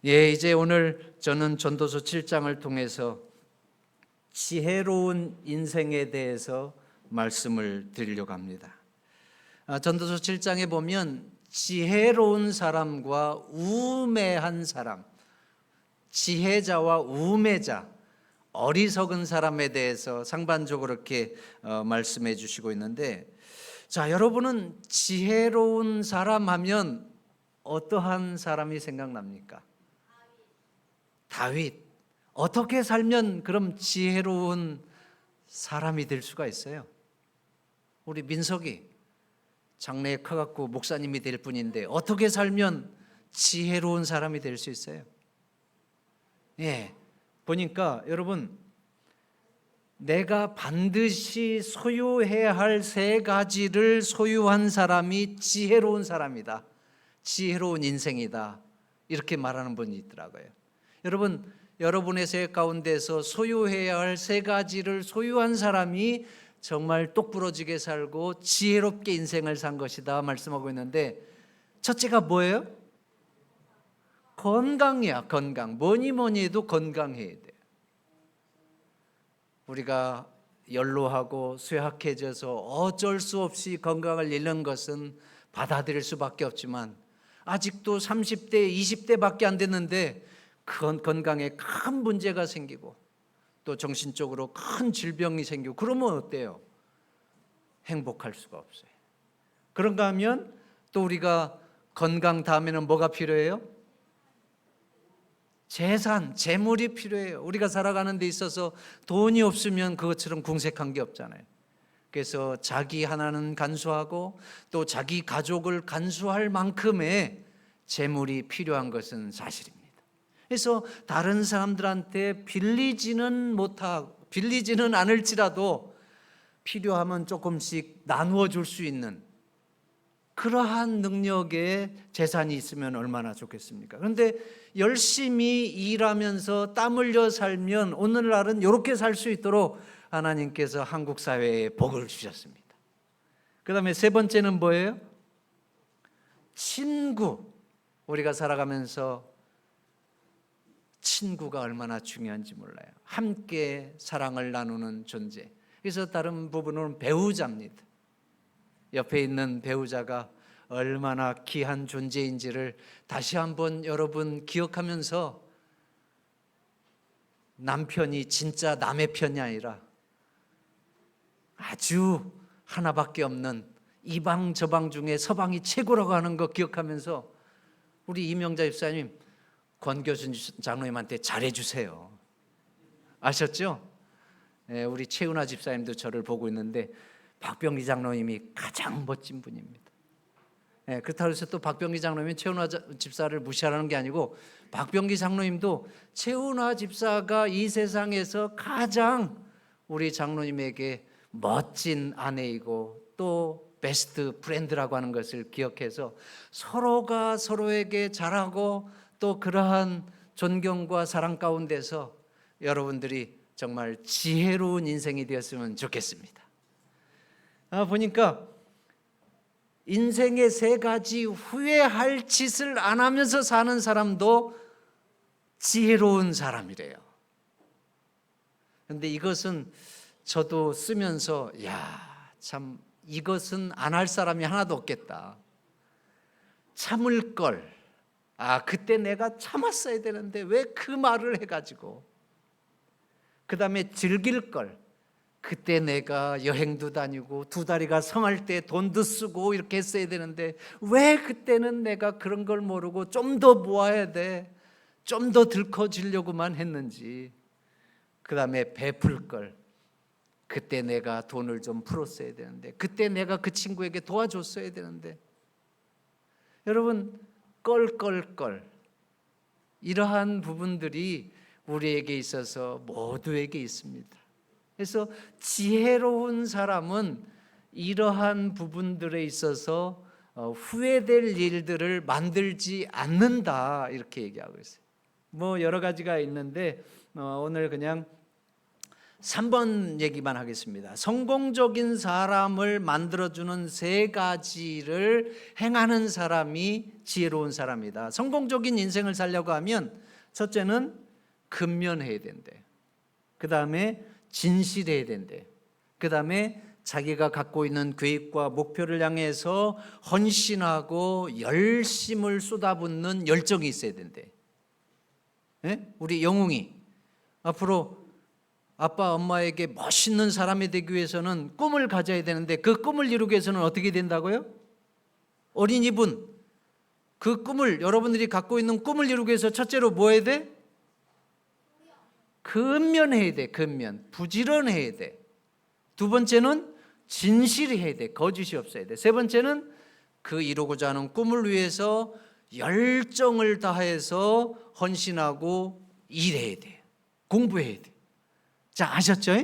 이제 오늘 저는 전도서 7장을 통해서 지혜로운 인생에 대해서 말씀을 드리려고 합니다. 전도서 7장에 보면 지혜로운 사람과 우매한 사람, 지혜자와 우매자, 어리석은 사람에 대해서 상반적으로 이렇게 말씀해 주시고 있는데, 자, 여러분은 지혜로운 사람 하면 어떠한 사람이 생각납니까? 다윗. 어떻게 살면 그럼 지혜로운 사람이 될 수가 있어요? 우리 민석이 장래에 커갖고 목사님이 될 뿐인데 어떻게 살면 지혜로운 사람이 될 수 있어요? 보니까 여러분, 내가 반드시 소유해야 할 세 가지를 소유한 사람이 지혜로운 사람이다, 지혜로운 인생이다, 이렇게 말하는 분이 있더라고요. 여러분, 여러분의 세 가운데서 소유해야 할 세 가지를 소유한 사람이 정말 똑부러지게 살고 지혜롭게 인생을 산 것이다 말씀하고 있는데, 첫째가 뭐예요? 건강이야. 건강. 뭐니 해도 건강해야 돼. 우리가 연로하고 쇠약해져서 어쩔 수 없이 건강을 잃는 것은 받아들일 수밖에 없지만, 아직도 30대, 20대밖에 안 됐는데 그 건강에 큰 문제가 생기고 또 정신적으로 큰 질병이 생기고 그러면 어때요? 행복할 수가 없어요. 그런가 하면 또 우리가 건강 다음에는 뭐가 필요해요? 재산, 재물이 필요해요. 우리가 살아가는 데 있어서 돈이 없으면 그것처럼 궁색한 게 없잖아요. 그래서 자기 하나는 간수하고 또 자기 가족을 간수할 만큼의 재물이 필요한 것은 사실입니다. 그래서 다른 사람들한테 빌리지는 않을지라도 필요하면 조금씩 나누어 줄 수 있는 그러한 능력의 재산이 있으면 얼마나 좋겠습니까? 그런데 열심히 일하면서 땀 흘려 살면 오늘날은 이렇게 살 수 있도록 하나님께서 한국 사회에 복을 주셨습니다. 그 다음에 세 번째는 뭐예요? 친구. 우리가 살아가면서 친구가 얼마나 중요한지 몰라요. 함께 사랑을 나누는 존재. 그래서 다른 부분은 배우자입니다. 옆에 있는 배우자가 얼마나 귀한 존재인지를 다시 한번 여러분 기억하면서, 남편이 진짜 남의 편이 아니라 아주 하나밖에 없는 이방 저방 중에 서방이 최고라고 하는 거 기억하면서, 우리 이명자 집사님 권교순 장로님한테 잘해주세요. 아셨죠? 우리 최은하 집사님도 저를 보고 있는데 박병기 장로님이 가장 멋진 분입니다. 그렇다고 해서 또 박병기 장로님이 최은하 집사를 무시하라는 게 아니고, 박병기 장로님도 최은하 집사가 이 세상에서 가장 우리 장로님에게 멋진 아내이고 또 베스트 프렌드라고 하는 것을 기억해서 서로가 서로에게 잘하고 또 그러한 존경과 사랑 가운데서 여러분들이 정말 지혜로운 인생이 되었으면 좋겠습니다. 보니까 인생의 세 가지 후회할 짓을 안 하면서 사는 사람도 지혜로운 사람이래요. 그런데 이것은 저도 쓰면서 참 이것은 안 할 사람이 하나도 없겠다. 참을 걸. 그때 내가 참았어야 되는데 왜 그 말을 해가지고. 그 다음에 즐길 걸. 그때 내가 여행도 다니고 두 다리가 성할 때 돈도 쓰고 이렇게 했어야 되는데 왜 그때는 내가 그런 걸 모르고 좀 더 모아야 돼, 좀 더 들커지려고만 했는지. 그 다음에 베풀 걸. 그때 내가 돈을 좀 풀었어야 되는데, 그때 내가 그 친구에게 도와줬어야 되는데. 여러분, 껄껄껄, 이러한 부분들이 우리에게 있어서 모두에게 있습니다. 그래서 지혜로운 사람은 이러한 부분들에 있어서 후회될 일들을 만들지 않는다, 이렇게 얘기하고 있어요. 여러 가지가 있는데 오늘 그냥 3번 얘기만 하겠습니다. 성공적인 사람을 만들어주는 3가지를 행하는 사람이 지혜로운 사람이다. 성공적인 인생을 살려고 하면 첫째는 근면해야 된대. 그 다음에 진실해야 된대. 그 다음에 자기가 갖고 있는 계획과 목표를 향해서 헌신하고 열심을 쏟아붓는 열정이 있어야 된대. 네? 우리 영웅이 앞으로 아빠 엄마에게 멋있는 사람이 되기 위해서는 꿈을 가져야 되는데 그 꿈을 이루기 위해서는 어떻게 된다고요? 어린이분, 그 꿈을, 여러분들이 갖고 있는 꿈을 이루기 위해서 첫째로 뭐 해야 돼? 근면해야 돼. 근면, 부지런해야 돼. 두 번째는 진실해야 돼. 거짓이 없어야 돼. 세 번째는 그 이루고자 하는 꿈을 위해서 열정을 다해서 헌신하고 일해야 돼. 공부해야 돼. 자, 아셨죠?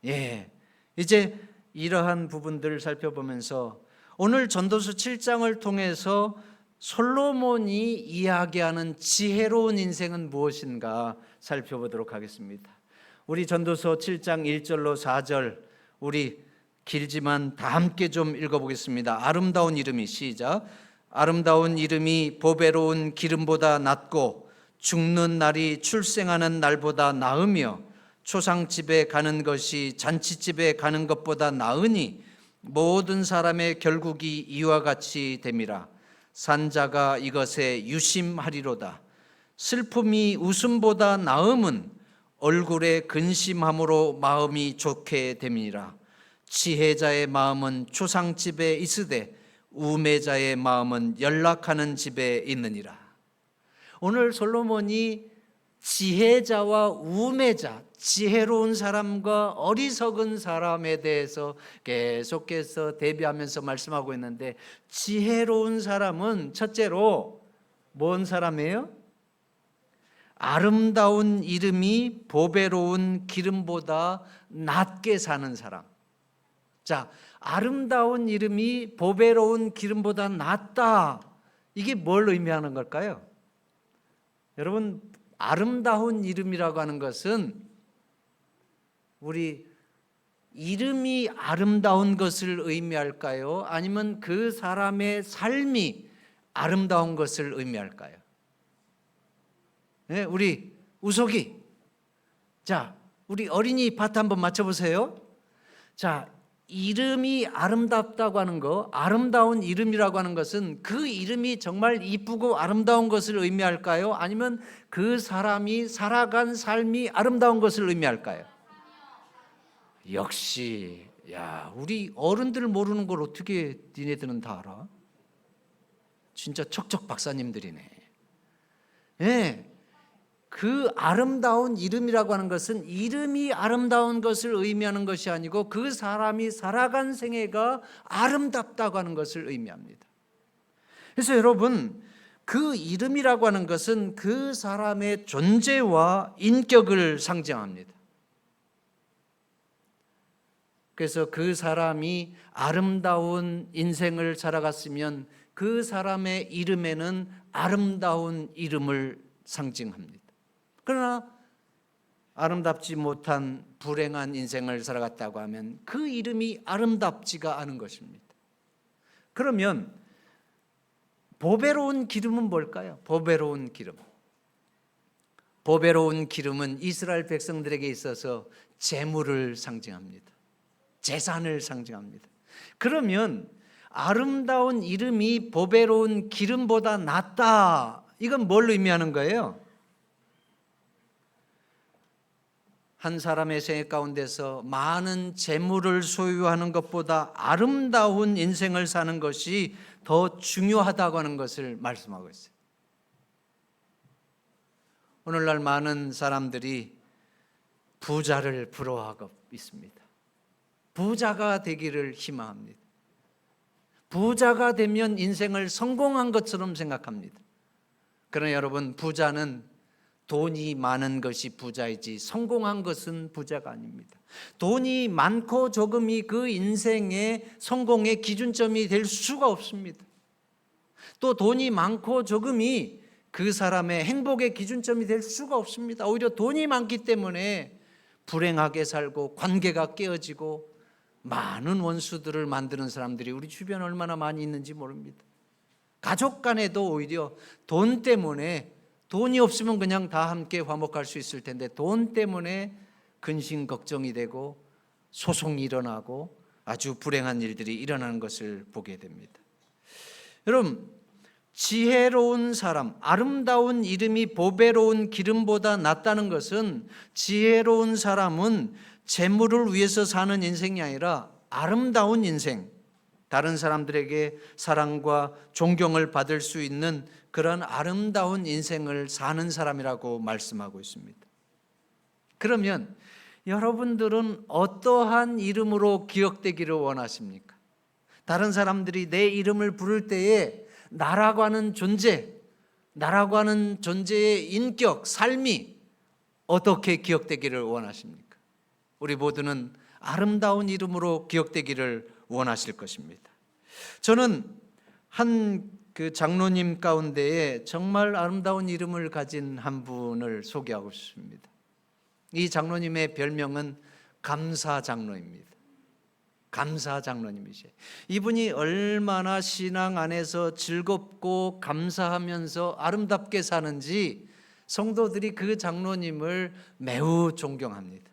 예. 이제 이러한 부분들을 살펴보면서 오늘 전도서 7장을 통해서 솔로몬이 이야기하는 지혜로운 인생은 무엇인가 살펴보도록 하겠습니다. 우리 전도서 7장 1절로 4절, 우리 길지만 다 함께 좀 읽어보겠습니다. 아름다운 이름이, 시작. 아름다운 이름이 보배로운 기름보다 낫고 죽는 날이 출생하는 날보다 나으며 초상집에 가는 것이 잔치집에 가는 것보다 나으니 모든 사람의 결국이 이와 같이 됨이라. 산자가 이것에 유심하리로다. 슬픔이 웃음보다 나음은 얼굴에 근심함으로 마음이 좋게 됨이라. 지혜자의 마음은 초상집에 있으되 우매자의 마음은 연락하는 집에 있느니라. 오늘 솔로몬이 지혜자와 우매자, 지혜로운 사람과 어리석은 사람에 대해서 계속해서 대비하면서 말씀하고 있는데, 지혜로운 사람은 첫째로 뭔 사람이에요? 아름다운 이름이 보배로운 기름보다 낫게 사는 사람. 자, 아름다운 이름이 보배로운 기름보다 낫다. 이게 뭘 의미하는 걸까요? 여러분, 아름다운 이름이라고 하는 것은 우리 이름이 아름다운 것을 의미할까요? 아니면 그 사람의 삶이 아름다운 것을 의미할까요? 네, 우리 우석이, 자, 우리 어린이 파트 한번 맞춰보세요. 자, 이름이 아름답다고 하는 거, 아름다운 이름이라고 하는 것은 그 이름이 정말 이쁘고 아름다운 것을 의미할까요? 아니면 그 사람이 살아간 삶이 아름다운 것을 의미할까요? 역시, 야, 우리 어른들 모르는 걸 어떻게 니네들은 다 알아? 진짜 척척 박사님들이네. 네. 그 아름다운 이름이라고 하는 것은 이름이 아름다운 것을 의미하는 것이 아니고 그 사람이 살아간 생애가 아름답다고 하는 것을 의미합니다. 그래서 여러분, 그 이름이라고 하는 것은 그 사람의 존재와 인격을 상징합니다. 그래서 그 사람이 아름다운 인생을 살아갔으면 그 사람의 이름에는 아름다운 이름을 상징합니다. 그러나 아름답지 못한 불행한 인생을 살아갔다고 하면 그 이름이 아름답지가 않은 것입니다. 그러면 보배로운 기름은 뭘까요? 보배로운 기름. 보배로운 기름은 이스라엘 백성들에게 있어서 재물을 상징합니다. 재산을 상징합니다. 그러면 아름다운 이름이 보배로운 기름보다 낫다. 이건 뭘 의미하는 거예요? 한 사람의 생애 가운데서 많은 재물을 소유하는 것보다 아름다운 인생을 사는 것이 더 중요하다고 하는 것을 말씀하고 있어요. 오늘날 많은 사람들이 부자를 부러워하고 있습니다. 부자가 되기를 희망합니다. 부자가 되면 인생을 성공한 것처럼 생각합니다. 그러나 여러분, 부자는 돈이 많은 것이 부자이지 성공한 것은 부자가 아닙니다. 돈이 많고 적음이 그 인생의 성공의 기준점이 될 수가 없습니다. 또 돈이 많고 적음이 그 사람의 행복의 기준점이 될 수가 없습니다. 오히려 돈이 많기 때문에 불행하게 살고 관계가 깨어지고 많은 원수들을 만드는 사람들이 우리 주변에 얼마나 많이 있는지 모릅니다. 가족 간에도 오히려 돈 때문에, 돈이 없으면 그냥 다 함께 화목할 수 있을 텐데 돈 때문에 근심 걱정이 되고 소송이 일어나고 아주 불행한 일들이 일어나는 것을 보게 됩니다. 여러분, 지혜로운 사람, 아름다운 이름이 보배로운 기름보다 낫다는 것은 지혜로운 사람은 재물을 위해서 사는 인생이 아니라 아름다운 인생, 다른 사람들에게 사랑과 존경을 받을 수 있는 그런 아름다운 인생을 사는 사람이라고 말씀하고 있습니다. 그러면 여러분들은 어떠한 이름으로 기억되기를 원하십니까? 다른 사람들이 내 이름을 부를 때에 나라고 하는 존재, 나라고 하는 존재의 인격, 삶이 어떻게 기억되기를 원하십니까? 우리 모두는 아름다운 이름으로 기억되기를 원하실 것입니다. 저는 한 그 장로님 가운데에 정말 아름다운 이름을 가진 한 분을 소개하고 싶습니다. 이 장로님의 별명은 감사장로입니다. 감사장로님이세요. 이분이 얼마나 신앙 안에서 즐겁고 감사하면서 아름답게 사는지 성도들이 그 장로님을 매우 존경합니다.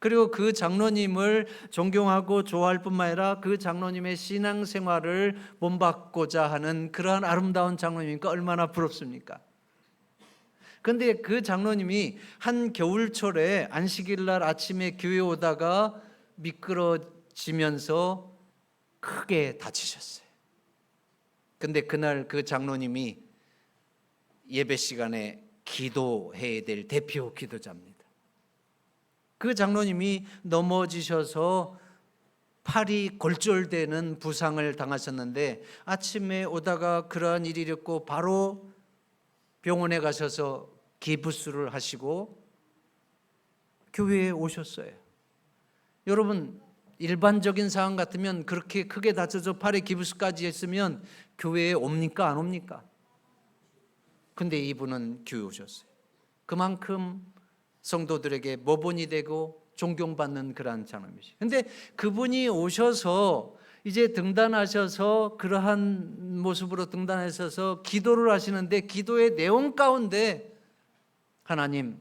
그리고 그 장로님을 존경하고 좋아할 뿐만 아니라 그 장로님의 신앙생활을 본받고자 하는 그러한 아름다운 장로님이니까 얼마나 부럽습니까? 그런데 그 장로님이 한 겨울철에 안식일 날 아침에 교회 오다가 미끄러지면서 크게 다치셨어요. 그런데 그날 그 장로님이 예배 시간에 기도해야 될 대표 기도자입니다. 그 장로님이 넘어지셔서 팔이 골절되는 부상을 당하셨는데 아침에 오다가 그러한 일이 있었고 바로 병원에 가셔서 기부스를 하시고 교회에 오셨어요. 여러분, 일반적인 상황 같으면 그렇게 크게 다쳐서 팔에 기부스까지 했으면 교회에 옵니까? 안 옵니까? 근데 이분은 교회에 오셨어요. 그만큼 성도들에게 모본이 되고 존경받는 그러한 장로님이시죠. 근데 그분이 오셔서 이제 등단하셔서 그러한 모습으로 등단하셔서 기도를 하시는데 기도의 내용 가운데 하나님,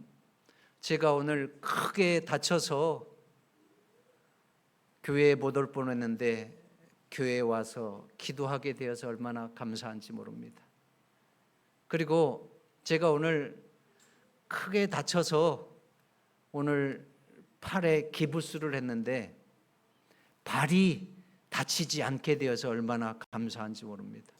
제가 오늘 크게 다쳐서 교회에 못 올 뻔했는데 교회에 와서 기도하게 되어서 얼마나 감사한지 모릅니다. 그리고 제가 오늘 크게 다쳐서 오늘 팔에 기부스를 했는데 발이 다치지 않게 되어서 얼마나 감사한지 모릅니다.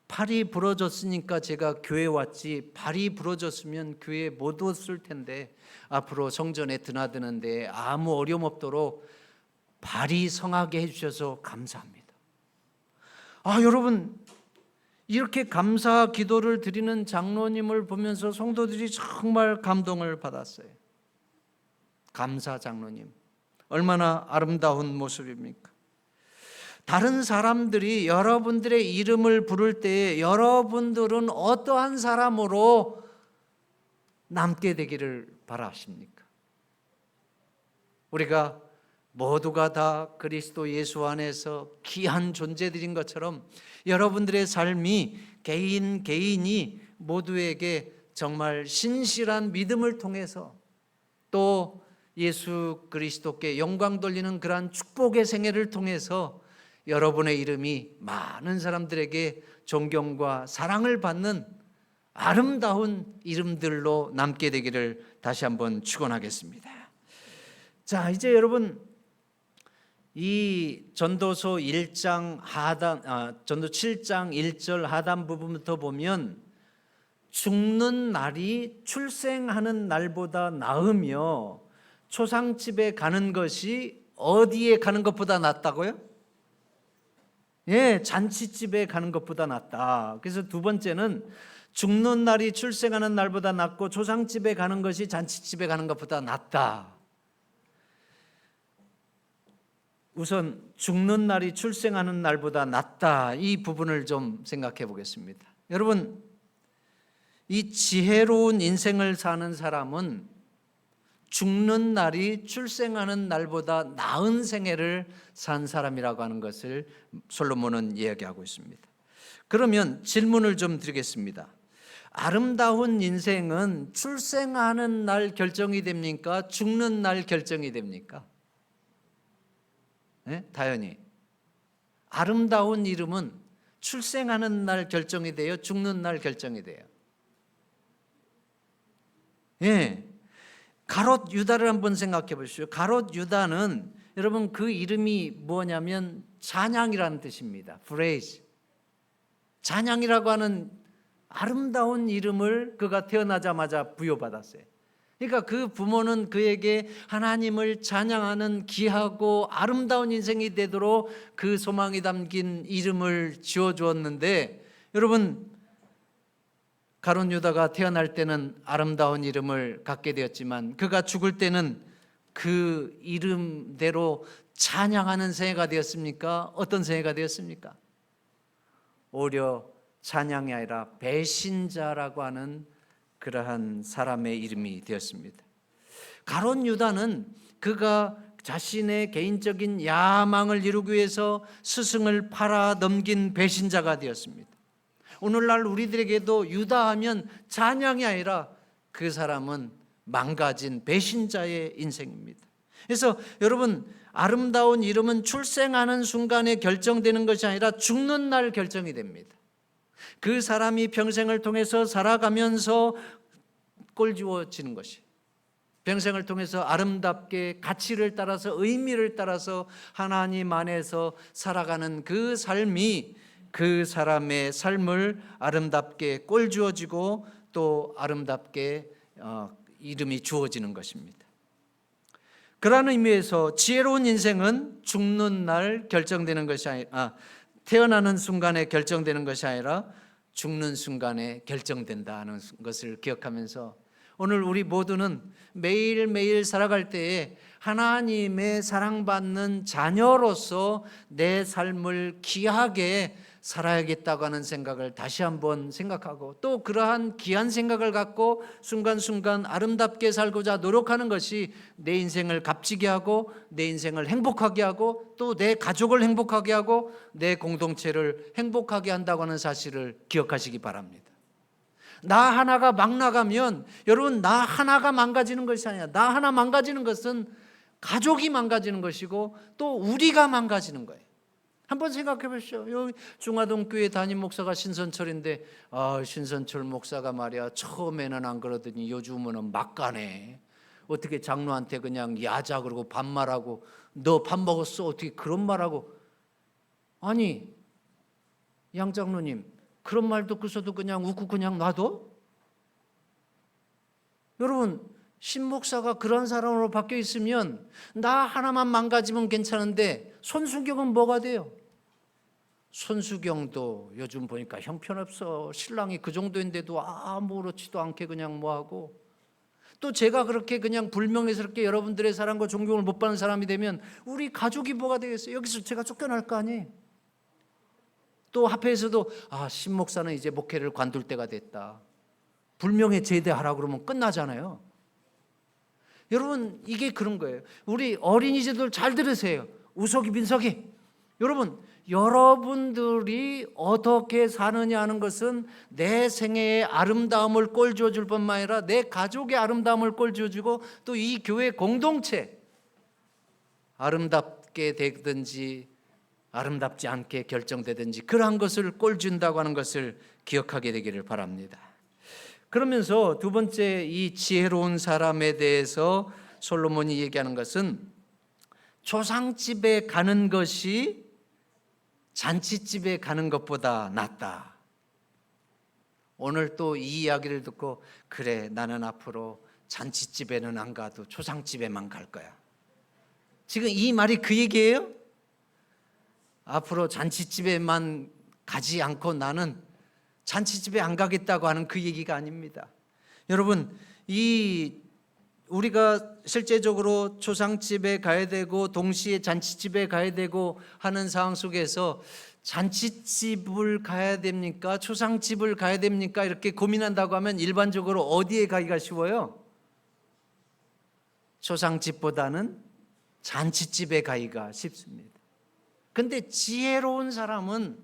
팔이 부러졌으니까 제가 교회 왔지 발이 부러졌으면 교회에 못 왔을 텐데 앞으로 성전에 드나드는데 아무 어려움 없도록 발이 성하게 해주셔서 감사합니다. 여러분, 이렇게 감사 기도를 드리는 장로님을 보면서 성도들이 정말 감동을 받았어요. 감사 장로님, 얼마나 아름다운 모습입니까? 다른 사람들이 여러분들의 이름을 부를 때에 여러분들은 어떠한 사람으로 남게 되기를 바라십니까? 우리가 모두가 다 그리스도 예수 안에서 귀한 존재들인 것처럼 여러분들의 삶이 개인이 모두에게 정말 신실한 믿음을 통해서 또 예수 그리스도께 영광 돌리는 그러한 축복의 생애를 통해서 여러분의 이름이 많은 사람들에게 존경과 사랑을 받는 아름다운 이름들로 남게 되기를 다시 한번 축원하겠습니다. 자, 이제 여러분, 이 전도서 7장 1절 하단 부분부터 보면 죽는 날이 출생하는 날보다 나으며 초상집에 가는 것이 어디에 가는 것보다 낫다고요? 예, 잔치집에 가는 것보다 낫다. 그래서 두 번째는 죽는 날이 출생하는 날보다 낫고 초상집에 가는 것이 잔치집에 가는 것보다 낫다. 우선 죽는 날이 출생하는 날보다 낫다, 이 부분을 좀 생각해 보겠습니다. 여러분, 이 지혜로운 인생을 사는 사람은 죽는 날이 출생하는 날보다 나은 생애를 산 사람이라고 하는 것을 솔로몬은 이야기하고 있습니다. 그러면 질문을 좀 드리겠습니다. 아름다운 인생은 출생하는 날 결정이 됩니까? 죽는 날 결정이 됩니까? 네? 다현이, 아름다운 이름은 출생하는 날 결정이 돼요? 죽는 날 결정이 돼요? 예. 가롯 유다를 한번 생각해 보십시오. 가롯 유다는 여러분 그 이름이 뭐냐면 찬양이라는 뜻입니다. 프레이즈. 찬양이라고 하는 아름다운 이름을 그가 태어나자마자 부여받았어요. 그러니까 그 부모는 그에게 하나님을 찬양하는 귀하고 아름다운 인생이 되도록 그 소망이 담긴 이름을 지어주었는데, 여러분 가룟 유다가 태어날 때는 아름다운 이름을 갖게 되었지만 그가 죽을 때는 그 이름대로 찬양하는 생애가 되었습니까? 어떤 생애가 되었습니까? 오히려 찬양이 아니라 배신자라고 하는 그러한 사람의 이름이 되었습니다. 가룟 유다는 그가 자신의 개인적인 야망을 이루기 위해서 스승을 팔아 넘긴 배신자가 되었습니다. 오늘날 우리들에게도 유다하면 찬양이 아니라 그 사람은 망가진 배신자의 인생입니다. 그래서 여러분, 아름다운 이름은 출생하는 순간에 결정되는 것이 아니라 죽는 날 결정이 됩니다. 그 사람이 평생을 통해서 살아가면서 꼴지워지는 것이, 평생을 통해서 아름답게 가치를 따라서 의미를 따라서 하나님 안에서 살아가는 그 삶이 그 사람의 삶을 아름답게 꼴주어지고 또 아름답게 이름이 주어지는 것입니다. 그러한 의미에서 지혜로운 인생은 죽는 날 결정되는 것이 아니라, 태어나는 순간에 결정되는 것이 아니라 죽는 순간에 결정된다는 것을 기억하면서 오늘 우리 모두는 매일매일 살아갈 때에 하나님의 사랑받는 자녀로서 내 삶을 귀하게 살아야겠다고 하는 생각을 다시 한번 생각하고, 또 그러한 귀한 생각을 갖고 순간순간 아름답게 살고자 노력하는 것이 내 인생을 값지게 하고 내 인생을 행복하게 하고 또 내 가족을 행복하게 하고 내 공동체를 행복하게 한다고 하는 사실을 기억하시기 바랍니다. 나 하나가 막 나가면, 여러분, 나 하나가 망가지는 것이 아니라 나 하나 망가지는 것은 가족이 망가지는 것이고 또 우리가 망가지는 거예요. 한번 생각해 보시죠. 여기 중화동 교회 담임 목사가 신선철인데, 신선철 목사가 말이야 처음에는 안 그러더니 요즘은 막 가네. 어떻게 장로한테 그냥 야자 그러고 반말하고, 너 밥 먹었어? 어떻게 그런 말하고. 아니 양 장로님, 그런 말 듣고서도 그냥 웃고 그냥 놔둬? 여러분, 신목사가 그런 사람으로 바뀌어 있으면 나 하나만 망가지면 괜찮은데 손수경은 뭐가 돼요? 손수경도 요즘 보니까 형편없어. 신랑이 그 정도인데도 아무렇지도 않게 그냥 뭐하고, 또 제가 그렇게 그냥 불명예스럽게 여러분들의 사랑과 존경을 못 받는 사람이 되면 우리 가족이 뭐가 되겠어요? 여기서 제가 쫓겨날 거 아니에요? 또 합회에서도 신목사는 이제 목회를 관둘 때가 됐다, 불명예 제대하라고 그러면 끝나잖아요. 여러분, 이게 그런 거예요. 우리 어린이제들 잘 들으세요. 우석이, 민석이, 여러분들이 어떻게 사느냐 하는 것은 내 생애의 아름다움을 꼴지어 줄 뿐만 아니라 내 가족의 아름다움을 꼴지어 주고 또 이 교회 공동체 아름답게 되든지 아름답지 않게 결정되든지 그러한 것을 꼴준다고 하는 것을 기억하게 되기를 바랍니다. 그러면서 두 번째, 이 지혜로운 사람에 대해서 솔로몬이 얘기하는 것은 초상집에 가는 것이 잔치집에 가는 것보다 낫다. 오늘 또 이 이야기를 듣고, 그래 나는 앞으로 잔치집에는 안 가도 초상집에만 갈 거야. 지금 이 말이 그 얘기예요? 앞으로 잔치집에만 가지 않고 나는 잔치집에 안 가겠다고 하는 그 얘기가 아닙니다. 여러분, 우리가 실제적으로 초상집에 가야 되고 동시에 잔치집에 가야 되고 하는 상황 속에서 잔치집을 가야 됩니까? 초상집을 가야 됩니까? 이렇게 고민한다고 하면 일반적으로 어디에 가기가 쉬워요? 초상집보다는 잔치집에 가기가 쉽습니다. 근데 지혜로운 사람은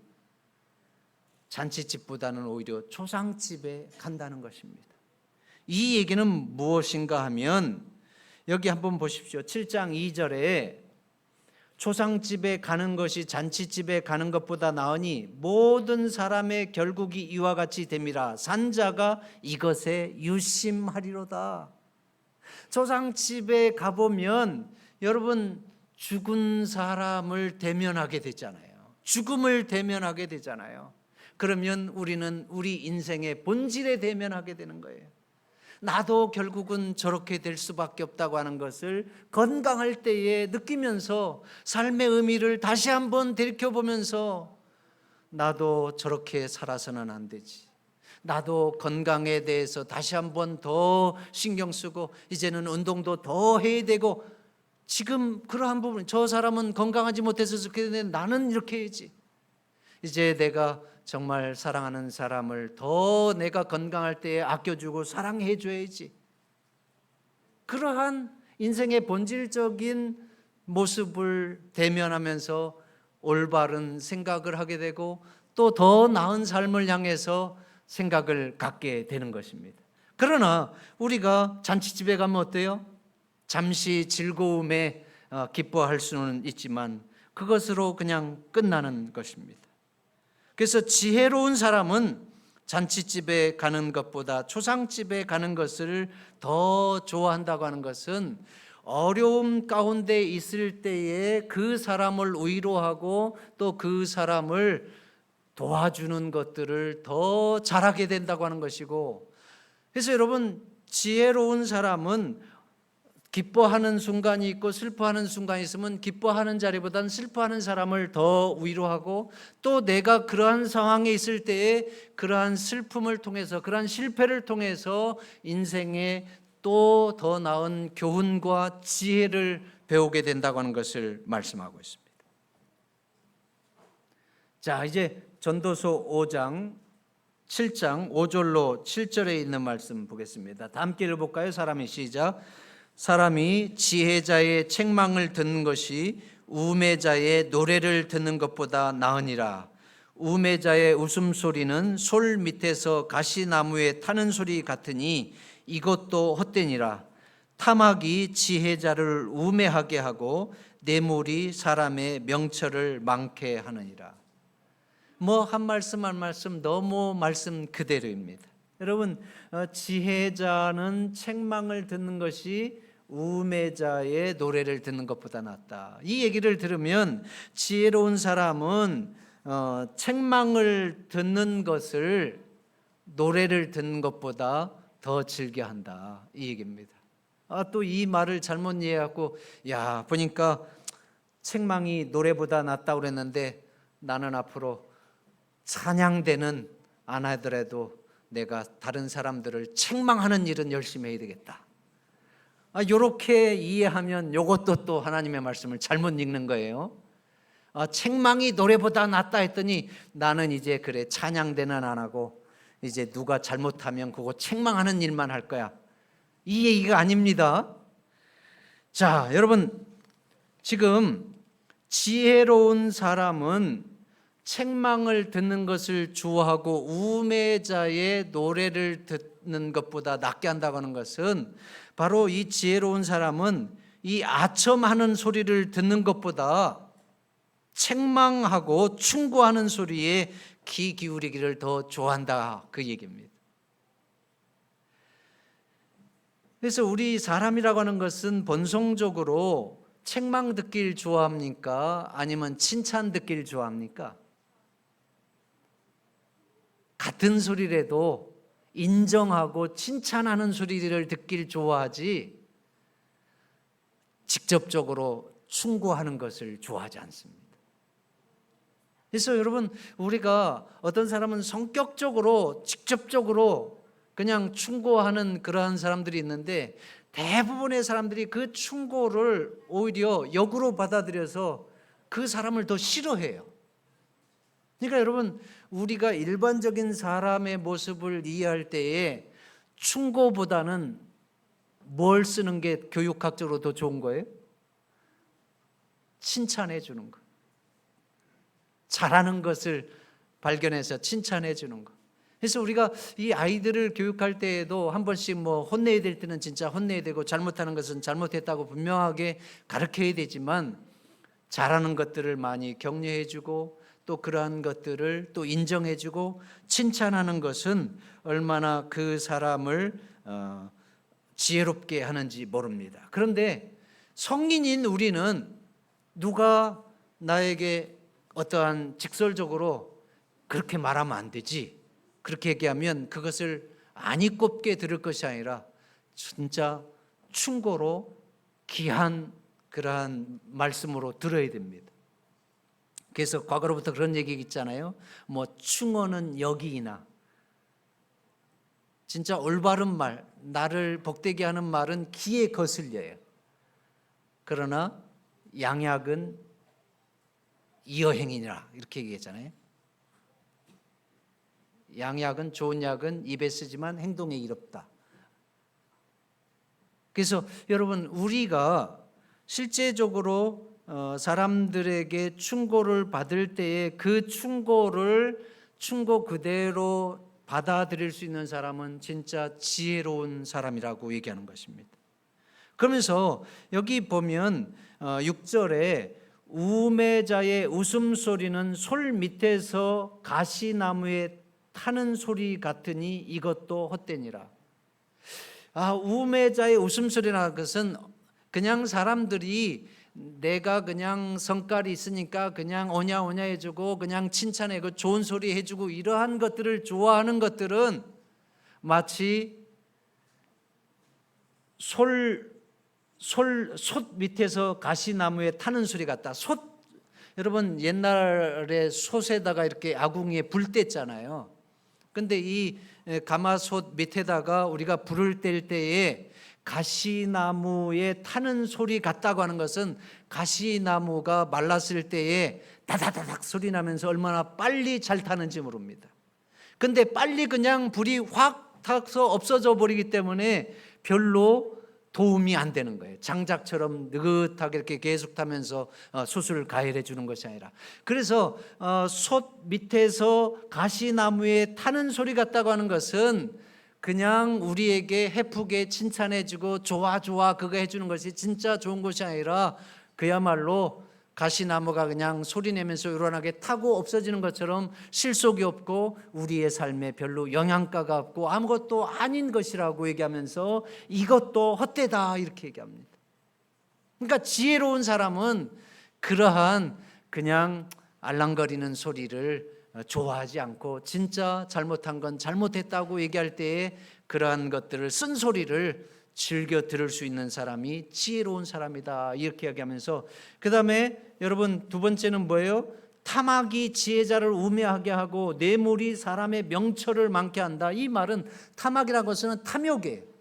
잔치집보다는 오히려 초상집에 간다는 것입니다. 이 얘기는 무엇인가 하면 여기 한번 보십시오. 7장 2절에 초상집에 가는 것이 잔치집에 가는 것보다 나으니 모든 사람의 결국이 이와 같이 됨이라. 산자가 이것에 유심하리로다. 초상집에 가보면 여러분 죽은 사람을 대면하게 되잖아요. 죽음을 대면하게 되잖아요. 그러면 우리는 우리 인생의 본질에 대면하게 되는 거예요. 나도 결국은 저렇게 될 수밖에 없다고 하는 것을 건강할 때에 느끼면서 삶의 의미를 다시 한번 되돌켜보면서 나도 저렇게 살아서는 안 되지. 나도 건강에 대해서 다시 한번 더 신경 쓰고 이제는 운동도 더 해야 되고, 지금 그러한 부분, 저 사람은 건강하지 못해서 그렇게 되는데 나는 이렇게 해야지. 이제 내가 정말 사랑하는 사람을 더 내가 건강할 때에 아껴주고 사랑해 줘야지. 그러한 인생의 본질적인 모습을 대면하면서 올바른 생각을 하게 되고 또 더 나은 삶을 향해서 생각을 갖게 되는 것입니다. 그러나 우리가 잔치집에 가면 어때요? 잠시 즐거움에 기뻐할 수는 있지만 그것으로 그냥 끝나는 것입니다. 그래서 지혜로운 사람은 잔치집에 가는 것보다 초상집에 가는 것을 더 좋아한다고 하는 것은 어려움 가운데 있을 때에 그 사람을 위로하고 또 그 사람을 도와주는 것들을 더 잘하게 된다고 하는 것이고, 그래서 여러분 지혜로운 사람은 기뻐하는 순간이 있고 슬퍼하는 순간이 있으면 기뻐하는 자리보다는 슬퍼하는 사람을 더 위로하고 또 내가 그러한 상황에 있을 때에 그러한 슬픔을 통해서 그러한 실패를 통해서 인생에 또 더 나은 교훈과 지혜를 배우게 된다고 하는 것을 말씀하고 있습니다. 자, 이제 전도서 5장 7장 5절로 7절에 있는 말씀 보겠습니다. 다 함께 읽어볼까요? 사람이 시작. 사람이 지혜자의 책망을 듣는 것이 우매자의 노래를 듣는 것보다 나으니라. 우매자의 웃음소리는 솔 밑에서 가시나무에 타는 소리 같으니 이것도 헛되니라. 탐악이 지혜자를 우매하게 하고 뇌물이 사람의 명철을 망케 하느니라. 뭐 한 말씀 한 말씀 너무 말씀 그대로입니다. 여러분 지혜자는 책망을 듣는 것이 우매자의 노래를 듣는 것보다 낫다. 이 얘기를 들으면 지혜로운 사람은 책망을 듣는 것을 노래를 듣는 것보다 더 즐겨한다, 이 얘기입니다. 또 이 말을 잘못 이해하고 야 보니까 책망이 노래보다 낫다고 그랬는데 나는 앞으로 찬양대는 안 하더라도 내가 다른 사람들을 책망하는 일은 열심히 해야 되겠다. 이렇게 이해하면 이것도 또 하나님의 말씀을 잘못 읽는 거예요. 책망이 노래보다 낫다 했더니 나는 이제 그래 찬양대는 안 하고 이제 누가 잘못하면 그거 책망하는 일만 할 거야. 이 얘기가 아닙니다. 자, 여러분 지금 지혜로운 사람은 책망을 듣는 것을 좋아하고 우매자의 노래를 듣는 것보다 낫게 한다고 하는 것은 바로 이 지혜로운 사람은 이 아첨하는 소리를 듣는 것보다 책망하고 충고하는 소리에 귀 기울이기를 더 좋아한다, 그 얘기입니다. 그래서 우리 사람이라고 하는 것은 본성적으로 책망 듣길 좋아합니까? 아니면 칭찬 듣길 좋아합니까? 같은 소리라도 인정하고 칭찬하는 소리를 듣길 좋아하지 직접적으로 충고하는 것을 좋아하지 않습니다. 그래서 여러분 우리가 어떤 사람은 성격적으로 직접적으로 그냥 충고하는 그러한 사람들이 있는데 대부분의 사람들이 그 충고를 오히려 역으로 받아들여서 그 사람을 더 싫어해요. 그러니까 여러분 우리가 일반적인 사람의 모습을 이해할 때에 충고보다는 뭘 쓰는 게 교육학적으로 더 좋은 거예요? 칭찬해 주는 거. 잘하는 것을 발견해서 칭찬해 주는 거. 그래서 우리가 이 아이들을 교육할 때에도 한 번씩 뭐 혼내야 될 때는 진짜 혼내야 되고, 잘못하는 것은 잘못했다고 분명하게 가르쳐야 되지만, 잘하는 것들을 많이 격려해 주고 또 그러한 것들을 또 인정해 주고 칭찬하는 것은 얼마나 그 사람을 지혜롭게 하는지 모릅니다. 그런데 성인인 우리는 누가 나에게 어떠한 직설적으로 그렇게 말하면 안 되지, 그렇게 얘기하면 그것을 아니 꼽게 들을 것이 아니라 진짜 충고로 귀한 그러한 말씀으로 들어야 됩니다. 그래서 과거로부터 그런 얘기 있잖아요. 뭐 충어는 여기이나, 진짜 올바른 말, 나를 복되게 하는 말은 귀에 거슬려요. 그러나 양약은 이어행이니라, 이렇게 얘기했잖아요. 양약은, 좋은 약은 입에 쓰지만 행동에 이롭다. 그래서 여러분, 우리가 실제적으로 사람들에게 충고를 받을 때에 그 충고를 충고 그대로 받아들일 수 있는 사람은 진짜 지혜로운 사람이라고 얘기하는 것입니다. 그러면서 여기 보면 6절에 우매자의 웃음소리는 솔 밑에서 가시나무에 타는 소리 같으니 이것도 헛되니라. 우매자의 웃음소리라는 것은 그냥 사람들이 내가 그냥 성깔이 있으니까 그냥 오냐 해주고 그냥 칭찬해고 좋은 소리 해주고 이러한 것들을 좋아하는 것들은 마치 솥 밑에서 가시나무에 타는 소리 같다. 여러분 옛날에 솥에다가 이렇게 아궁이에 불 뗐잖아요. 근데 이 가마솥 밑에다가 우리가 불을 뗄 때에 가시나무에 타는 소리 같다고 하는 것은 가시나무가 말랐을 때에 다다다닥 소리 나면서 얼마나 빨리 잘 타는지 모릅니다. 근데 빨리 그냥 불이 확 타서 없어져 버리기 때문에 별로 도움이 안 되는 거예요. 장작처럼 느긋하게 이렇게 계속 타면서 솥을 가열해 주는 것이 아니라, 그래서 솥 밑에서 가시나무에 타는 소리 같다고 하는 것은 그냥 우리에게 해프게 칭찬해 주고 좋아 그거 해주는 것이 진짜 좋은 것이 아니라 그야말로 가시나무가 그냥 소리 내면서 요란하게 타고 없어지는 것처럼 실속이 없고 우리의 삶에 별로 영향가가 없고 아무것도 아닌 것이라고 얘기하면서 이것도 헛되다, 이렇게 얘기합니다. 그러니까 지혜로운 사람은 그러한 그냥 알랑거리는 소리를 좋아하지 않고 진짜 잘못한 건 잘못했다고 얘기할 때에 그러한 것들을, 쓴소리를 즐겨 들을 수 있는 사람이 지혜로운 사람이다, 이렇게 이야기하면서, 그 다음에 여러분 두 번째는 뭐예요? 탐악이 지혜자를 우매하게 하고 뇌물이 사람의 명철을 많게 한다. 이 말은, 탐악이라는 것은 탐욕이에요.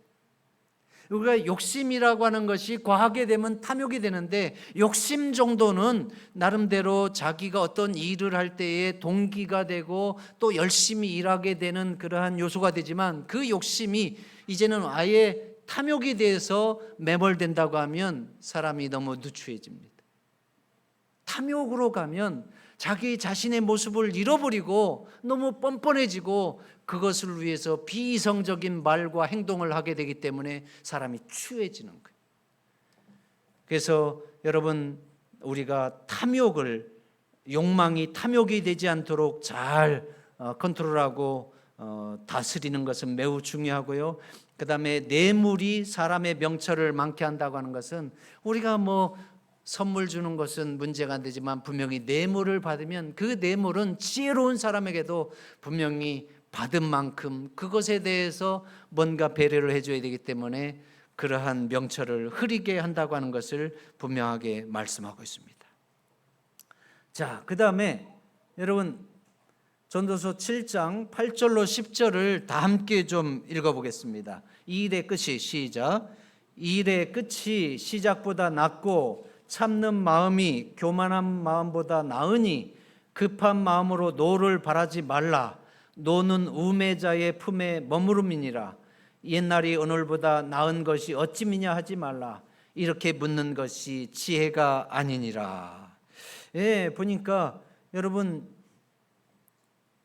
우리가 욕심이라고 하는 것이 과하게 되면 탐욕이 되는데, 욕심 정도는 나름대로 자기가 어떤 일을 할 때에 동기가 되고 또 열심히 일하게 되는 그러한 요소가 되지만, 그 욕심이 이제는 아예 탐욕이 돼서 매몰된다고 하면 사람이 너무 누추해집니다. 탐욕으로 가면 자기 자신의 모습을 잃어버리고 너무 뻔뻔해지고 그것을 위해서 비이성적인 말과 행동을 하게 되기 때문에 사람이 추해지는 거예요. 그래서 여러분, 우리가 욕망이 탐욕이 되지 않도록 잘 컨트롤하고 다스리는 것은 매우 중요하고요. 그 다음에 뇌물이 사람의 명철을 많게 한다고 하는 것은, 우리가 뭐 선물 주는 것은 문제가 안 되지만 분명히 뇌물을 받으면 그 뇌물은 지혜로운 사람에게도 분명히 받은 만큼 그것에 대해서 뭔가 배려를 해줘야 되기 때문에 그러한 명철을 흐리게 한다고 하는 것을 분명하게 말씀하고 있습니다. 자, 그 다음에 여러분 전도서 7장 8절로 10절을 다 함께 좀 읽어보겠습니다. 이 일의 끝이, 시작. 이 일의 끝이 시작보다 낫고 참는 마음이 교만한 마음보다 나으니 급한 마음으로 노를 바라지 말라. 노는 우매자의 품에 머무름이니라. 옛날이 오늘보다 나은 것이 어찌미냐 하지 말라. 이렇게 묻는 것이 지혜가 아니니라. 예, 보니까 여러분,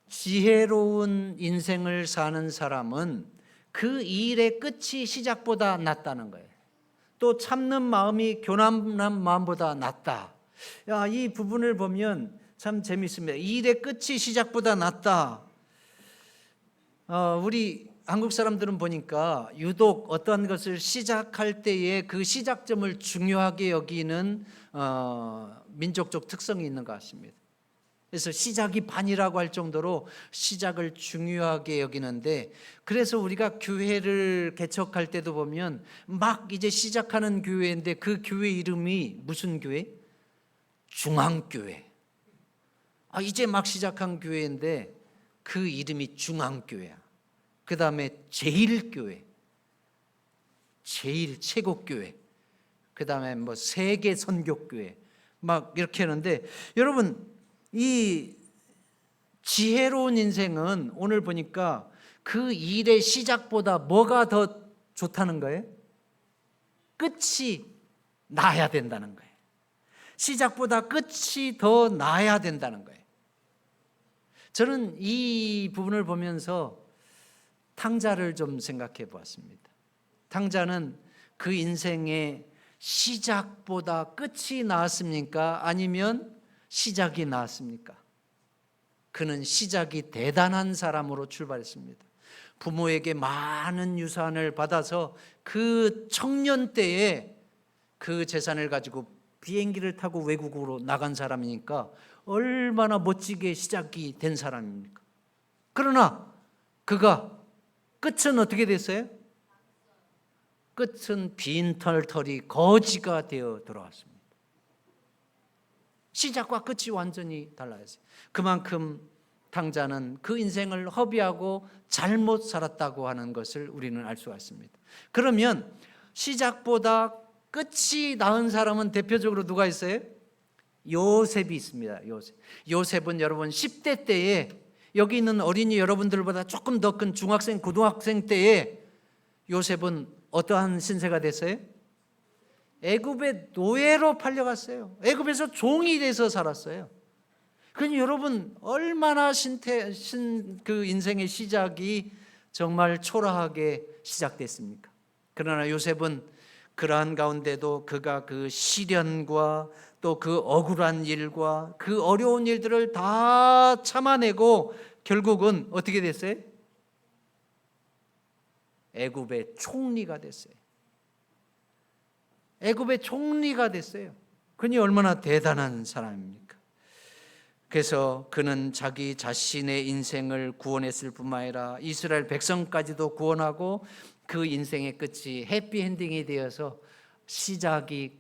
지혜로운 인생을 사는 사람은 그 일의 끝이 시작보다 낫다는 거예요. 또 참는 마음이 교만한 마음보다 낫다. 야, 이 부분을 보면 참 재밌습니다. 일의 끝이 시작보다 낫다. 우리 한국 사람들은 보니까 유독 어떠한 것을 시작할 때에 그 시작점을 중요하게 여기는 민족적 특성이 있는 것 같습니다. 그래서 시작이 반이라고 할 정도로 시작을 중요하게 여기는데, 그래서 우리가 교회를 개척할 때도 보면 막 이제 시작하는 교회인데 그 교회 이름이 무슨 교회? 중앙교회. 이제 막 시작한 교회인데 그 이름이 중앙교회야. 그 다음에 제일교회, 제일 최고교회, 그 다음에 뭐 세계선교교회, 막 이렇게 하는데, 여러분, 이 지혜로운 인생은 오늘 보니까 그 일의 시작보다 뭐가 더 좋다는 거예요? 끝이 나야 된다는 거예요. 시작보다 끝이 더 나야 된다는 거예요. 저는 이 부분을 보면서 탕자를 좀 생각해 보았습니다. 탕자는 그 인생의 시작보다 끝이 나았습니까? 아니면 시작이 나았습니까? 그는 시작이 대단한 사람으로 출발했습니다. 부모에게 많은 유산을 받아서 그 청년 때에 그 재산을 가지고 비행기를 타고 외국으로 나간 사람이니까 얼마나 멋지게 시작이 된 사람입니까? 그러나 그가 끝은 어떻게 됐어요? 끝은 빈털터리 거지가 되어 돌아왔습니다. 시작과 끝이 완전히 달라졌어요. 그만큼 탕자는 그 인생을 허비하고 잘못 살았다고 하는 것을 우리는 알 수가 있습니다. 그러면 시작보다 끝이 나은 사람은 대표적으로 누가 있어요? 요셉이 있습니다. 요셉은 여러분 10대 때에, 여기 있는 어린이 여러분들보다 조금 더 큰 중학생, 고등학생 때에 요셉은 어떠한 신세가 됐어요? 애굽의 노예로 팔려갔어요. 애굽에서 종이 돼서 살았어요. 그러니 여러분, 얼마나 그 인생의 시작이 정말 초라하게 시작됐습니까? 그러나 요셉은 그러한 가운데도 그가 그 시련과 또 그 억울한 일과 그 어려운 일들을 다 참아내고 결국은 어떻게 됐어요? 애굽의 총리가 됐어요. 애굽의 총리가 됐어요. 그니 얼마나 대단한 사람입니까? 그래서 그는 자기 자신의 인생을 구원했을 뿐만 아니라 이스라엘 백성까지도 구원하고 그 인생의 끝이 해피엔딩이 되어서 시작이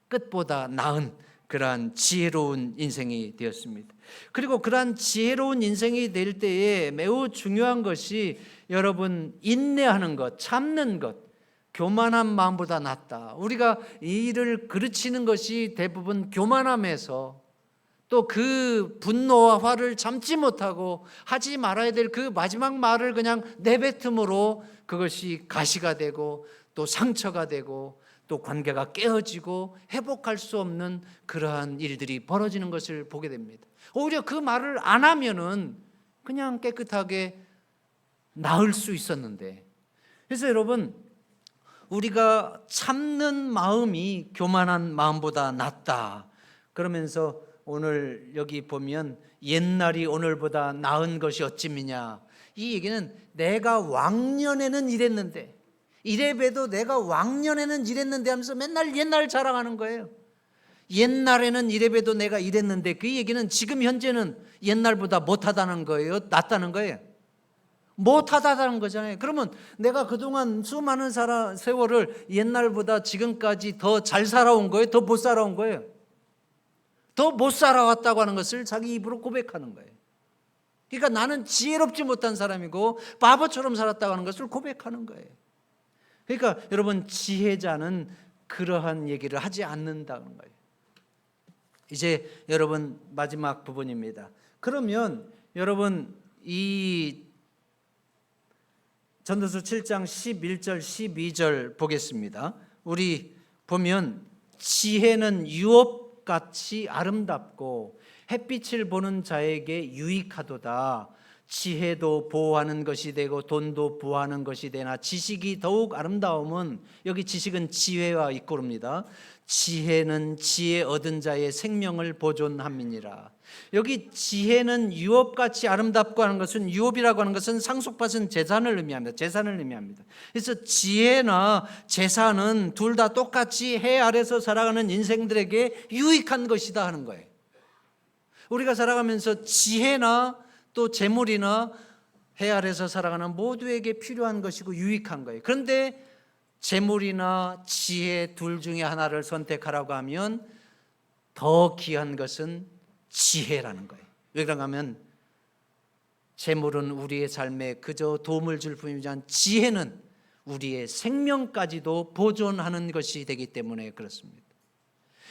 끝보다 나은 그러한 지혜로운 인생이 되었습니다. 그리고 그러한 지혜로운 인생이 될 때에 매우 중요한 것이 여러분, 인내하는 것, 참는 것, 교만한 마음보다 낫다. 우리가 이 일을 그르치는 것이 대부분 교만함에서, 또 그 분노와 화를 참지 못하고 하지 말아야 될 그 마지막 말을 그냥 내뱉음으로 그것이 가시가 되고 또 상처가 되고 또 관계가 깨어지고 회복할 수 없는 그러한 일들이 벌어지는 것을 보게 됩니다. 오히려 그 말을 안 하면은 그냥 깨끗하게 나을 수 있었는데, 그래서 여러분, 우리가 참는 마음이 교만한 마음보다 낫다. 그러면서 오늘 여기 보면 옛날이 오늘보다 나은 것이 어찌미냐, 이 얘기는 내가 왕년에는 이랬는데, 이래봬도 내가 왕년에는 이랬는데 하면서 맨날 옛날 자랑하는 거예요. 옛날에는 이래봬도 내가 이랬는데, 그 얘기는 지금 현재는 옛날보다 못하다는 거예요? 낫다는 거예요? 못하다는 거잖아요. 그러면 내가 그동안 수많은 세월을 옛날보다 지금까지 더 잘 살아온 거예요? 더 못 살아온 거예요? 더 못 살아왔다고 하는 것을 자기 입으로 고백하는 거예요. 그러니까 나는 지혜롭지 못한 사람이고 바보처럼 살았다고 하는 것을 고백하는 거예요. 그러니까 여러분, 지혜자는 그러한 얘기를 하지 않는다는 거예요. 이제 여러분, 마지막 부분입니다. 그러면 여러분, 이 전도서 7장 11절 12절 보겠습니다. 우리 보면 지혜는 유업같이 아름답고 햇빛을 보는 자에게 유익하도다. 지혜도 보호하는 것이 되고 돈도 보호하는 것이 되나 지식이 더욱 아름다움은, 여기 지식은 지혜와 이꼬릅니다. 지혜는 지혜 얻은 자의 생명을 보존함이니라. 여기 지혜는 유업같이 아름답고 하는 것은, 유업이라고 하는 것은 상속받은 재산을 의미합니다. 재산을 의미합니다. 그래서 지혜나 재산은 둘 다 똑같이 해 아래서 살아가는 인생들에게 유익한 것이다 하는 거예요. 우리가 살아가면서 지혜나 또 재물이나 해 아래서 살아가는 모두에게 필요한 것이고 유익한 거예요. 그런데 재물이나 지혜 둘 중에 하나를 선택하라고 하면 더 귀한 것은 지혜라는 거예요. 왜 그런가 하면 재물은 우리의 삶에 그저 도움을 줄 뿐이지만 지혜는 우리의 생명까지도 보존하는 것이 되기 때문에 그렇습니다.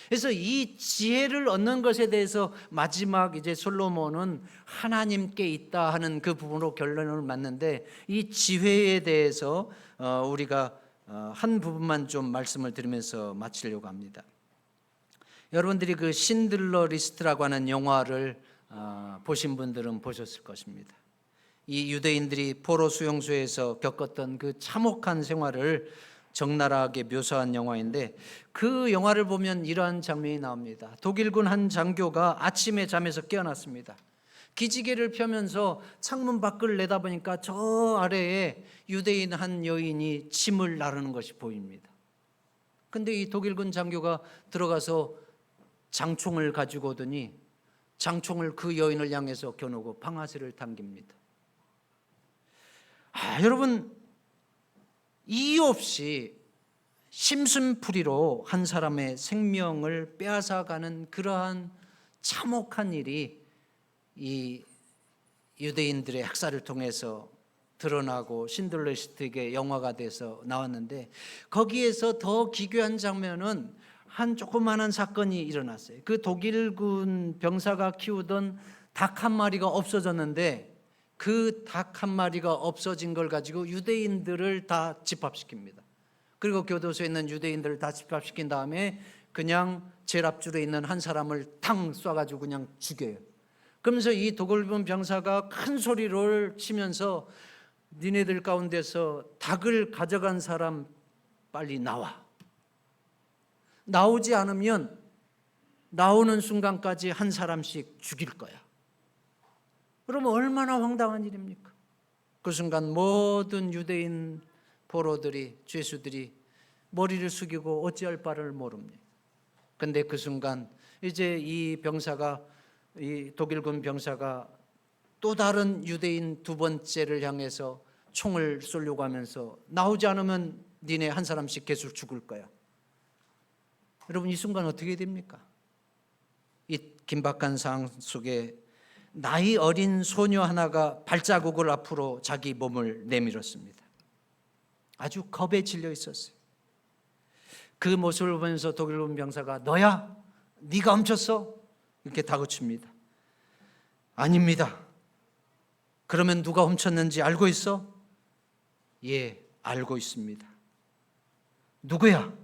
그래서 이 지혜를 얻는 것에 대해서 마지막 이제 솔로몬은 하나님께 있다 하는 그 부분으로 결론을 맺는데, 이 지혜에 대해서 우리가 한 부분만 좀 말씀을 드리면서 마치려고 합니다. 여러분들이 그 신들러 리스트라고 하는 영화를 보신 분들은 보셨을 것입니다. 이 유대인들이 포로 수용소에서 겪었던 그 참혹한 생활을 적나라하게 묘사한 영화인데, 그 영화를 보면 이러한 장면이 나옵니다. 독일군 한 장교가 아침에 잠에서 깨어났습니다. 기지개를 펴면서 창문 밖을 내다보니까 저 아래에 유대인 한 여인이 침을 나르는 것이 보입니다. 근데 이 독일군 장교가 들어가서 장총을 가지고 오더니 장총을 그 여인을 향해서 겨누고 방아쇠를 당깁니다. 여러분, 이유 없이 심순풀이로 한 사람의 생명을 빼앗아가는 그러한 참혹한 일이 이 유대인들의 학살을 통해서 드러나고 신들러 리스트의 영화가 돼서 나왔는데, 거기에서 더 기괴한 장면은 한 조그마한 사건이 일어났어요. 그 독일군 병사가 키우던 닭 한 마리가 없어졌는데, 그 닭 한 마리가 없어진 걸 가지고 유대인들을 다 집합시킵니다. 그리고 교도소에 있는 유대인들을 다 집합시킨 다음에 그냥 제랍줄에 있는 한 사람을 탕 쏴가지고 그냥 죽여요. 그러면서 이 독일군 병사가 큰 소리를 치면서 니네들 가운데서 닭을 가져간 사람 빨리 나와. 나오지 않으면 나오는 순간까지 한 사람씩 죽일 거야. 그러면 얼마나 황당한 일입니까? 그 순간 모든 유대인 포로들이, 죄수들이 머리를 숙이고 어찌할 바를 모릅니다. 근데 그 순간 이제 이 병사가, 이 독일군 병사가 또 다른 유대인 두 번째를 향해서 총을 쏘려고 하면서 나오지 않으면 니네 한 사람씩 계속 죽을 거야. 여러분, 이 순간 어떻게 됩니까? 이 긴박한 상황 속에 나이 어린 소녀 하나가 발자국을 앞으로 자기 몸을 내밀었습니다. 아주 겁에 질려 있었어요. 그 모습을 보면서 독일군 병사가 너야? 네가 훔쳤어? 이렇게 다그칩니다. 아닙니다. 그러면 누가 훔쳤는지 알고 있어? 예, 알고 있습니다. 누구야?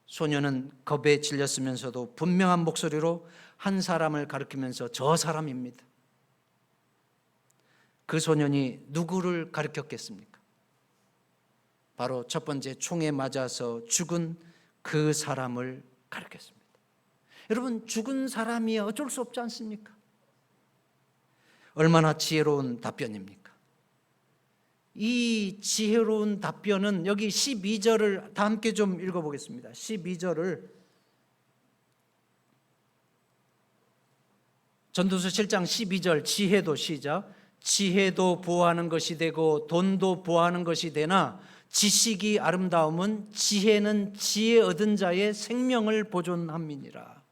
소녀는 겁에 질렸으면서도 분명한 목소리로 한 사람을 가리키면서 저 사람입니다. 그 소년이 누구를 가리켰겠습니까? 바로 첫 번째 총에 맞아서 죽은 그 사람을 가리켰습니다. 여러분, 죽은 사람이 어쩔 수 없지 않습니까? 얼마나 지혜로운 답변입니까? 이 지혜로운 답변은 여기 12절을 다 함께 좀 읽어보겠습니다. 12절을 전도서 7장 12절, 지혜도 시작. 지혜도 보호하는 것이 되고 돈도 보호하는 것이 되나 지식이 아름다움은 지혜는 지혜 얻은 자의 생명을 보존함이니라.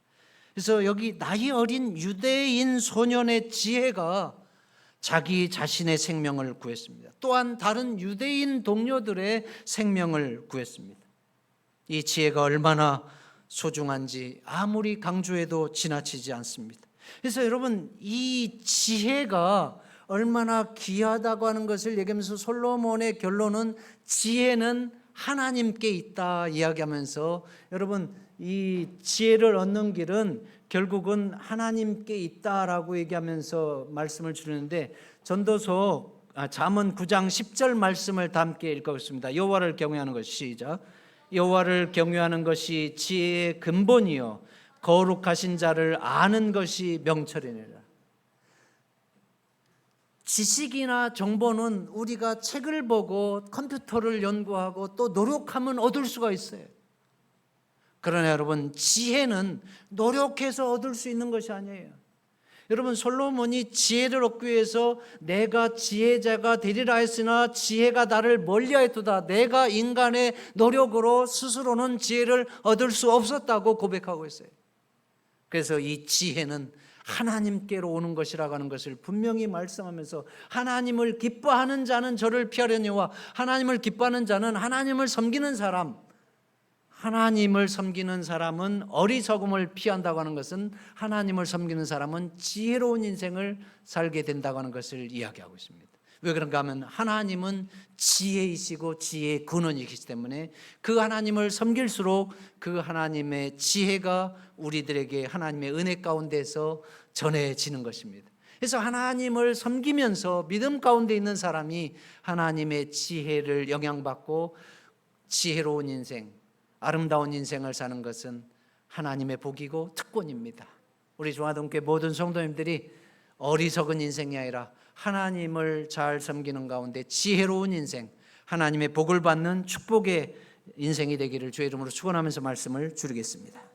그래서 여기 나이 어린 유대인 소년의 지혜가 자기 자신의 생명을 구했습니다. 또한 다른 유대인 동료들의 생명을 구했습니다. 이 지혜가 얼마나 소중한지 아무리 강조해도 지나치지 않습니다. 그래서 여러분, 이 지혜가 얼마나 귀하다고 하는 것을 얘기하면서 솔로몬의 결론은 지혜는 하나님께 있다 이야기하면서, 여러분 이 지혜를 얻는 길은 결국은 하나님께 있다라고 얘기하면서 말씀을 주는데, 전도서 잠언 9장 10절 말씀을 다 함께 읽어보겠습니다. 여호와를 경외하는 것이, 시작. 여호와를 경외하는 것이 지혜의 근본이요 거룩하신 자를 아는 것이 명철이니라. 지식이나 정보는 우리가 책을 보고 컴퓨터를 연구하고 또 노력하면 얻을 수가 있어요. 그러나 여러분, 지혜는 노력해서 얻을 수 있는 것이 아니에요. 여러분, 솔로몬이 지혜를 얻기 위해서 내가 지혜자가 되리라 했으나 지혜가 나를 멀리하였도다. 내가 인간의 노력으로 스스로는 지혜를 얻을 수 없었다고 고백하고 있어요. 그래서 이 지혜는 하나님께로 오는 것이라고 하는 것을 분명히 말씀하면서, 하나님을 기뻐하는 자는 저를 피하려니와 하나님을 기뻐하는 자는 하나님을 섬기는 사람, 하나님을 섬기는 사람은 어리석음을 피한다고 하는 것은 하나님을 섬기는 사람은 지혜로운 인생을 살게 된다고 하는 것을 이야기하고 있습니다. 왜 그런가 하면 하나님은 지혜이시고 지혜의 근원이시기 때문에 그 하나님을 섬길수록 그 하나님의 지혜가 우리들에게 하나님의 은혜 가운데서 전해지는 것입니다. 그래서 하나님을 섬기면서 믿음 가운데 있는 사람이 하나님의 지혜를 영향받고 지혜로운 인생, 아름다운 인생을 사는 것은 하나님의 복이고 특권입니다. 우리 중화동교회 모든 성도님들이 어리석은 인생이 아니라 하나님을 잘 섬기는 가운데 지혜로운 인생, 하나님의 복을 받는 축복의 인생이 되기를 주의 이름으로 축원하면서 말씀을 줄이겠습니다.